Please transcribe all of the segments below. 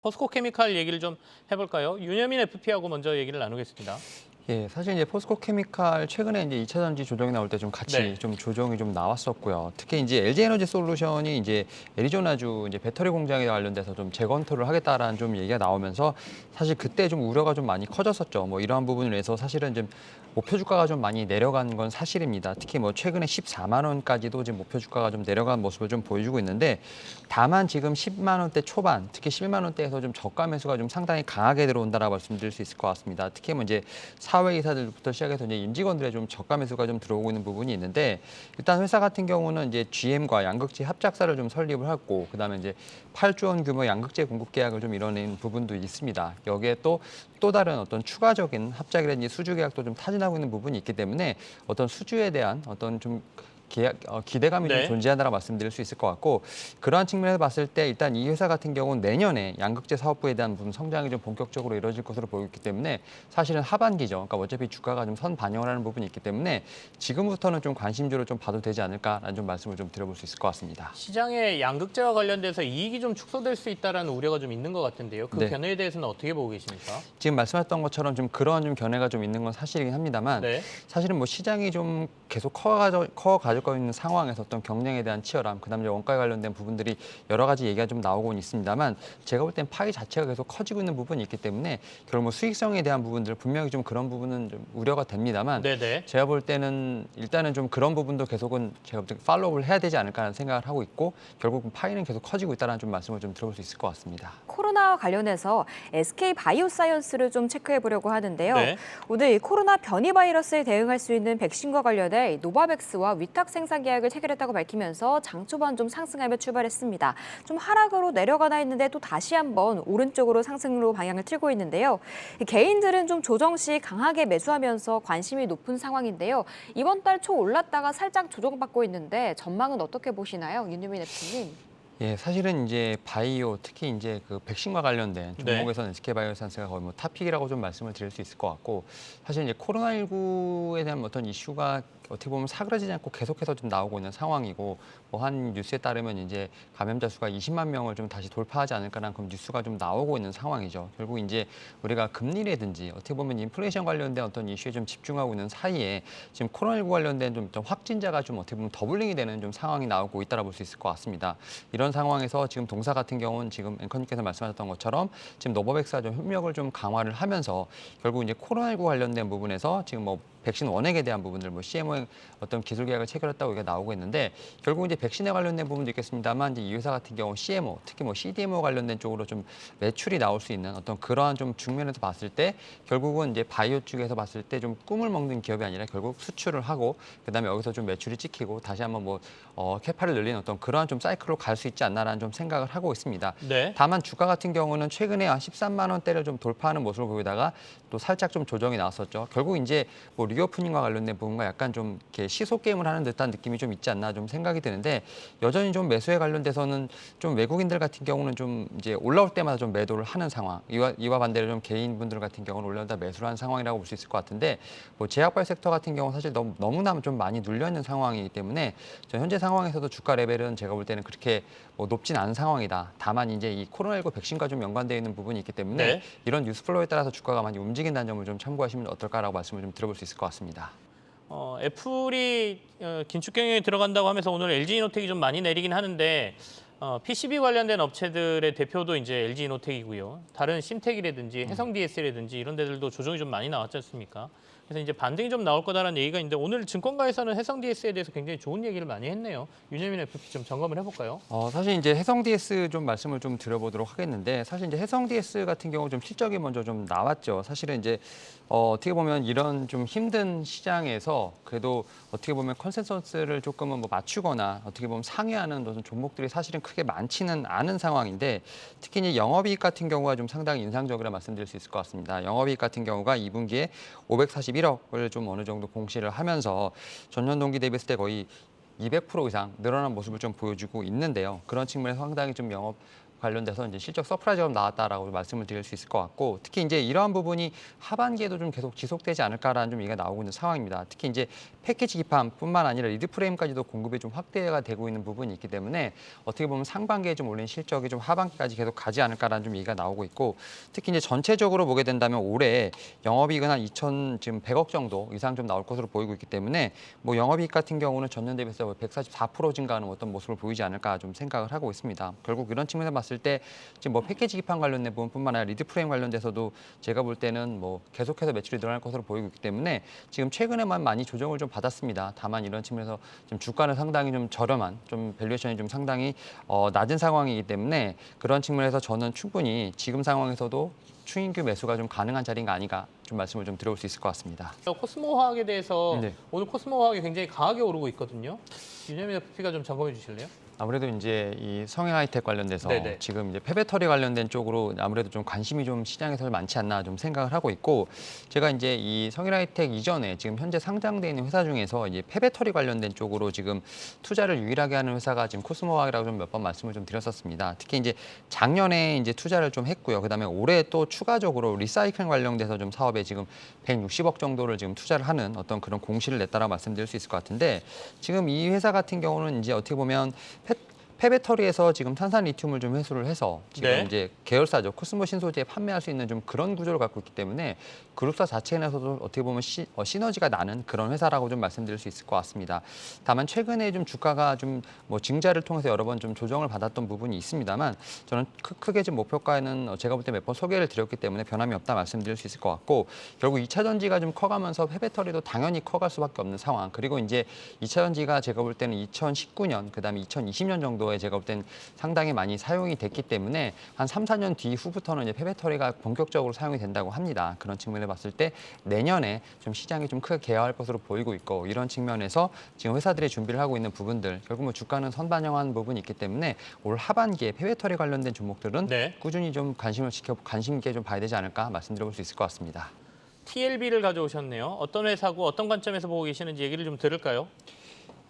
포스코 케미칼 얘기를 좀 해볼까요? 윤여민 FP하고 먼저 얘기를 나누겠습니다. 예, 사실 이제 포스코 케미칼 최근에 이제 2차 전지 조정이 나올 때 좀 같이 네. 좀 조정이 좀 나왔었고요. 특히 이제 LG 에너지 솔루션이 이제 애리조나주 이제 배터리 공장에 관련돼서 좀 재건투를 하겠다라는 좀 얘기가 나오면서 사실 그때 좀 우려가 좀 많이 커졌었죠. 뭐 이러한 부분을 해서 사실은 좀 목표 주가가 좀 많이 내려간 건 사실입니다. 특히 뭐 최근에 14만 원까지도 지금 목표 주가가 좀 내려간 모습을 좀 보여주고 있는데 다만 지금 10만 원대 초반, 특히 11만 원대에서 좀 저가 매수가 좀 상당히 강하게 들어온다라고 말씀드릴 수 있을 것 같습니다. 특히 뭐 이제 사회이사들부터 시작해서 이제 임직원들의 좀 저가 매수가 좀 들어오고 있는 부분이 있는데 일단 회사 같은 경우는 이제 GM과 양극재 합작사를 좀 설립을 하고 그다음에 이제 8조 원 규모 양극재 공급 계약을 좀 이뤄낸 부분도 있습니다. 여기에 또 다른 어떤 추가적인 합작이라든지 수주 계약도 좀 타진하고 있는 부분이 있기 때문에 어떤 수주에 대한 어떤 좀 기대감이 좀 네. 존재한다고 말씀드릴 수 있을 것 같고 그러한 측면에서 봤을 때 일단 이 회사 같은 경우는 내년에 양극재 사업부에 대한 부분 성장이 좀 본격적으로 이루어질 것으로 보이기 때문에 사실은 하반기죠. 그러니까 어차피 주가가 좀 선 반영을 하는 부분이 있기 때문에 지금부터는 좀 관심주로 좀 봐도 되지 않을까라는 좀 말씀을 좀 드려볼 수 있을 것 같습니다. 시장에 양극재와 관련돼서 이익이 좀 축소될 수 있다는 우려가 좀 있는 것 같은데요. 그 네. 견해에 대해서는 어떻게 보고 계십니까? 지금 말씀하셨던 것처럼 좀 그런 좀 견해가 좀 있는 건 사실이긴 합니다만 네. 사실은 뭐 시장이 좀 계속 커가지고 있는 상황에서 어떤 경쟁에 대한 치열함, 그다음에 원가에 관련된 부분들이 여러 가지 얘기가 좀 나오고는 있습니다만 제가 볼 땐 파이 자체가 계속 커지고 있는 부분이 있기 때문에 결국 뭐 수익성에 대한 부분들 분명히 좀 그런 부분은 좀 우려가 됩니다만 네네. 제가 볼 때는 일단은 좀 그런 부분도 계속은 제가 볼 때 팔로우를 해야 되지 않을까라는 생각을 하고 있고 결국 파이는 계속 커지고 있다는 좀 말씀을 좀 들어볼 수 있을 것 같습니다. 코로나와 관련해서 SK 바이오사이언스를 좀 체크해 보려고 하는데요. 네. 오늘 이 코로나 변이 바이러스에 대응할 수 있는 백신과 관련해 노바백스와 위탁 생산 계약을 체결했다고 밝히면서 장 초반 좀 상승하며 출발했습니다. 좀 하락으로 내려가나 했는데 또 다시 한번 오른쪽으로 상승으로 방향을 틀고 있는데요. 이 개인들은 좀 조정 시 강하게 매수하면서 관심이 높은 상황인데요. 이번 달 초 올랐다가 살짝 조정받고 있는데 전망은 어떻게 보시나요, 윤유민 대표님? 예, 사실은 이제 바이오, 특히 이제 그 백신과 관련된 네. 종목에서는 SK바이오산스가 거의 뭐 탑픽이라고 좀 말씀을 드릴 수 있을 것 같고, 사실 이제 코로나19에 대한 어떤 이슈가 어떻게 보면 사그라지지 않고 계속해서 좀 나오고 있는 상황이고, 뭐 한 뉴스에 따르면 이제 감염자 수가 20만 명을 좀 다시 돌파하지 않을까라는 그런 뉴스가 좀 나오고 있는 상황이죠. 결국 이제 우리가 금리라든지 어떻게 보면 인플레이션 관련된 어떤 이슈에 좀 집중하고 있는 사이에 지금 코로나19 관련된 좀 확진자가 좀 어떻게 보면 더블링이 되는 좀 상황이 나오고 있다라 볼 수 있을 것 같습니다. 이런 상황에서 지금 동사 같은 경우는 지금 앵커님께서 말씀하셨던 것처럼 지금 노바백스와 좀 협력을 좀 강화를 하면서 결국 이제 코로나19 관련된 부분에서 지금 뭐 백신 원액에 대한 부분들, 뭐 CMO의 어떤 기술 계약을 체결했다고 이게 나오고 있는데 결국 이제 백신에 관련된 부분도 있겠습니다만 이제 이 회사 같은 경우 CMO, 특히 뭐 CDMO 관련된 쪽으로 좀 매출이 나올 수 있는 어떤 그러한 좀 측면에서 봤을 때 결국은 이제 바이오 쪽에서 봤을 때 좀 꿈을 먹는 기업이 아니라 결국 수출을 하고 그다음에 여기서 좀 매출이 찍히고 다시 한번 뭐 캐파를 늘리는 어떤 그러한 좀 사이클로 갈 수 있지 않나라는 좀 생각을 하고 있습니다. 네. 다만 주가 같은 경우는 최근에 한 13만 원대를 좀 돌파하는 모습을 보이다가 또 살짝 좀 조정이 나왔었죠. 결국 이제 뭐 리오프닝과 관련된 부분과 약간 좀 이렇게 시소 게임을 하는 듯한 느낌이 좀 있지 않나 좀 생각이 드는데 여전히 좀 매수에 관련돼서는 좀 외국인들 같은 경우는 좀 이제 올라올 때마다 좀 매도를 하는 상황. 이와 반대로 좀 개인분들 같은 경우는 올라오다 매수를 하는 상황이라고 볼 수 있을 것 같은데 뭐 제약바이오 섹터 같은 경우는 사실 너무나 좀 많이 눌려 있는 상황이기 때문에 현재 상황에서도 주가 레벨은 제가 볼 때는 그렇게 뭐 높진 않은 상황이다. 다만 이제 이 코로나19 백신과 좀 연관되어 있는 부분이 있기 때문에 네. 이런 뉴스 플로우에 따라서 주가가 많이 움직인다는 점을 좀 참고하시면 어떨까라고 말씀을 좀 드려볼 수 있을 것 같습니다. 애플이 긴축 경영에 들어간다고 하면서 오늘 LG이노텍이 좀 많이 내리긴 하는데 PCB 관련된 업체들의 대표도 이제 LG이노텍이고요. 다른 심텍이라든지 해성 DS라든지 이런 데들도 조정이 좀 많이 나왔지 않습니까? 그래서 이제 반등이 좀 나올 거다라는 얘기가 있는데 오늘 증권가에서는 해성 DS에 대해서 굉장히 좋은 얘기를 많이 했네요. 윤여민 FP 좀 점검을 해볼까요? 사실 이제 해성 DS 좀 말씀을 좀 드려보도록 하겠는데 사실 이제 해성 DS 같은 경우 좀 실적이 먼저 좀 나왔죠. 사실은 이제 어떻게 보면 이런 좀 힘든 시장에서 그래도 어떻게 보면 컨센서스를 조금은 뭐 맞추거나 어떻게 보면 상회하는 어떤 종목들이 사실은 크게 많지는 않은 상황인데 특히 이제 영업이익 같은 경우가 좀 상당히 인상적이라 말씀드릴 수 있을 것 같습니다. 영업이익 같은 경우가 2분기에 541억을 좀 어느 정도 공시를 하면서 전년 동기 대비했을 때 거의 200% 이상 늘어난 모습을 좀 보여주고 있는데요. 그런 측면에서 상당히 좀 영업 관련돼서 이제 실적 서프라이즈가 나왔다라고 말씀을 드릴 수 있을 것 같고, 특히 이제 이러한 부분이 하반기에도 좀 계속 지속되지 않을까라는 좀 얘기가 나오고 있는 상황입니다. 특히 이제 패키지 기판뿐만 아니라 리드 프레임까지도 공급이 좀 확대가 되고 있는 부분이 있기 때문에 어떻게 보면 상반기에 좀 올린 실적이 좀 하반기까지 계속 가지 않을까라는 좀 얘기가 나오고 있고, 특히 이제 전체적으로 보게 된다면 올해 영업이익은 한 2,100억 정도 이상 좀 나올 것으로 보이고 있기 때문에 뭐 영업이익 같은 경우는 전년 대비해서 144% 증가하는 어떤 모습을 보이지 않을까 좀 생각을 하고 있습니다. 결국 이런 측면에서 봤을 때 지금 뭐 패키지 기판 관련된 부분뿐만 아니라 리드 프레임 관련돼서도 제가 볼 때는 뭐 계속해서 매출이 늘어날 것으로 보이고 있기 때문에 지금 최근에만 많이 조정을 좀 받았습니다. 다만 이런 측면에서 지금 주가는 상당히 좀 저렴한, 좀 밸류에이션이 좀 상당히 낮은 상황이기 때문에 그런 측면에서 저는 충분히 지금 상황에서도 추인규 매수가 좀 가능한 자리가 아닌가 좀 말씀을 좀 드려볼 수 있을 것 같습니다. 코스모 화학에 대해서 네. 오늘 코스모 화학이 굉장히 강하게 오르고 있거든요. 윤여민 FP가 좀 점검해 주실래요? 아무래도 이제 이 성행 하이텍 관련돼서 네네. 지금 이제 폐배터리 관련된 쪽으로 아무래도 좀 관심이 좀 시장에서 많지 않나 좀 생각을 하고 있고, 제가 이제 이 성행 하이텍 이전에 지금 현재 상장돼 있는 회사 중에서 이제 폐배터리 관련된 쪽으로 지금 투자를 유일하게 하는 회사가 지금 코스모화학이라고 좀 몇 번 말씀을 좀 드렸었습니다. 특히 이제 작년에 이제 투자를 좀 했고요. 그다음에 올해 또 추가적으로 리사이클 관련돼서 좀 사업에 지금 160억 정도를 지금 투자를 하는 어떤 그런 공시를 냈다라고 말씀드릴 수 있을 것 같은데, 지금 이 회사 같은 경우는 이제 어떻게 보면 폐배터리에서 지금 탄산 리튬을 좀 회수를 해서 지금 네. 이제 계열사죠. 코스모 신소재에 판매할 수 있는 좀 그런 구조를 갖고 있기 때문에 그룹사 자체 내에서도 어떻게 보면 시너지가 나는 그런 회사라고 좀 말씀드릴 수 있을 것 같습니다. 다만 최근에 좀 주가가 좀 뭐 증자를 통해서 여러 번 좀 조정을 받았던 부분이 있습니다만, 저는 크게 지금 목표가에는 제가 볼 때 몇 번 소개를 드렸기 때문에 변함이 없다 말씀드릴 수 있을 것 같고, 결국 2차 전지가 좀 커가면서 폐배터리도 당연히 커갈 수밖에 없는 상황. 그리고 이제 2차 전지가 제가 볼 때는 2019년 그다음에 2020년 정도에 제가 볼 땐 상당히 많이 사용이 됐기 때문에 한 3, 4년 뒤후부터는 이제 폐배터리가 본격적으로 사용이 된다고 합니다. 그런 측면을 봤을 때 내년에 좀 시장이 좀 크게 개화할 것으로 보이고 있고, 이런 측면에서 지금 회사들이 준비를 하고 있는 부분들, 결국 뭐 주가는 선반영한 부분이 있기 때문에 올 하반기에 폐배터리 관련된 종목들은 네. 꾸준히 좀 관심 있게 좀 봐야 되지 않을까 말씀드려볼 수 있을 것 같습니다. TLB를 가져오셨네요. 어떤 회사고 어떤 관점에서 보고 계시는지 얘기를 좀 들을까요?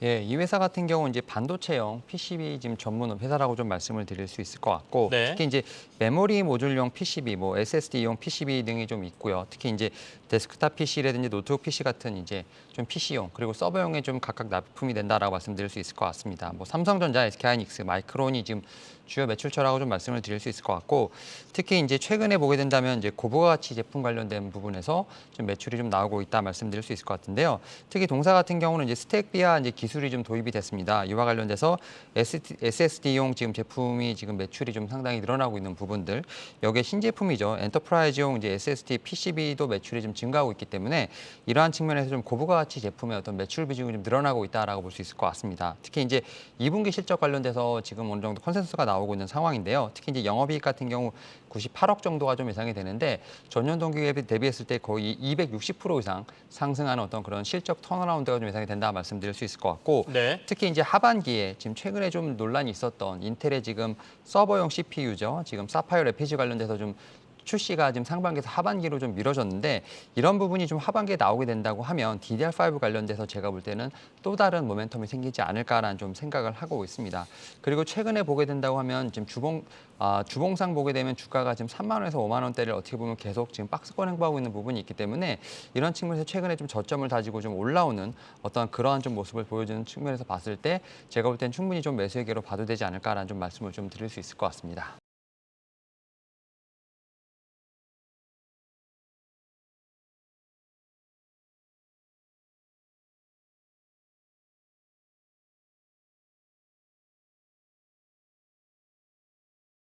예, 이 회사 같은 경우는 이제 반도체용 PCB 지금 전문 회사라고 좀 말씀을 드릴 수 있을 것 같고, 네. 특히 이제 메모리 모듈용 PCB, 뭐 SSD용 PCB 등이 좀 있고요. 특히 이제 데스크탑 PC라든지 노트북 PC 같은 이제 좀 PC용 그리고 서버용에 좀 각각 납품이 된다라고 말씀드릴 수 있을 것 같습니다. 뭐 삼성전자, SK하이닉스, 마이크론이 지금 주요 매출처라고 좀 말씀을 드릴 수 있을 것 같고, 특히 이제 최근에 보게 된다면 이제 고부가 가치 제품 관련된 부분에서 좀 매출이 좀 나오고 있다 말씀드릴 수 있을 것 같은데요. 특히 동사 같은 경우는 이제 스택비아 이제 기술이 좀 도입이 됐습니다. 이와 관련돼서 SSD용 지금 제품이 지금 매출이 좀 상당히 늘어나고 있는 부분들, 여기에 신제품이죠. 엔터프라이즈용 이제 SSD PCB도 매출이 좀 증가하고 있기 때문에 이러한 측면에서 좀 고부가 가치 제품의 어떤 매출 비중이 좀 늘어나고 있다라고 볼 수 있을 것 같습니다. 특히 이제 2분기 실적 관련돼서 지금 어느 정도 컨센서스가 나오고 있는 상황인데요. 특히 이제 영업이익 같은 경우 98억 정도가 좀 예상이 되는데, 전년 동기에 대비했을 때 거의 260% 이상 상승하는 어떤 그런 실적 턴어라운드가 좀 예상이 된다 말씀드릴 수 있을 것 같고, 네. 특히 이제 하반기에 지금 최근에 좀 논란이 있었던 인텔의 지금 서버용 CPU죠. 지금 사파이어 레피지 관련돼서 좀 출시가 지금 상반기에서 하반기로 좀 미뤄졌는데, 이런 부분이 좀 하반기에 나오게 된다고 하면 DDR5 관련돼서 제가 볼 때는 또 다른 모멘텀이 생기지 않을까라는 좀 생각을 하고 있습니다. 그리고 최근에 보게 된다고 하면 지금 주봉상 보게 되면 주가가 지금 3만 원에서 5만 원대를 어떻게 보면 계속 지금 박스권 행보하고 있는 부분이 있기 때문에, 이런 측면에서 최근에 좀 저점을 다지고 좀 올라오는 어떤 그러한 좀 모습을 보여주는 측면에서 봤을 때 제가 볼 때는 충분히 좀 매수의 기회로 봐도 되지 않을까라는 좀 말씀을 좀 드릴 수 있을 것 같습니다.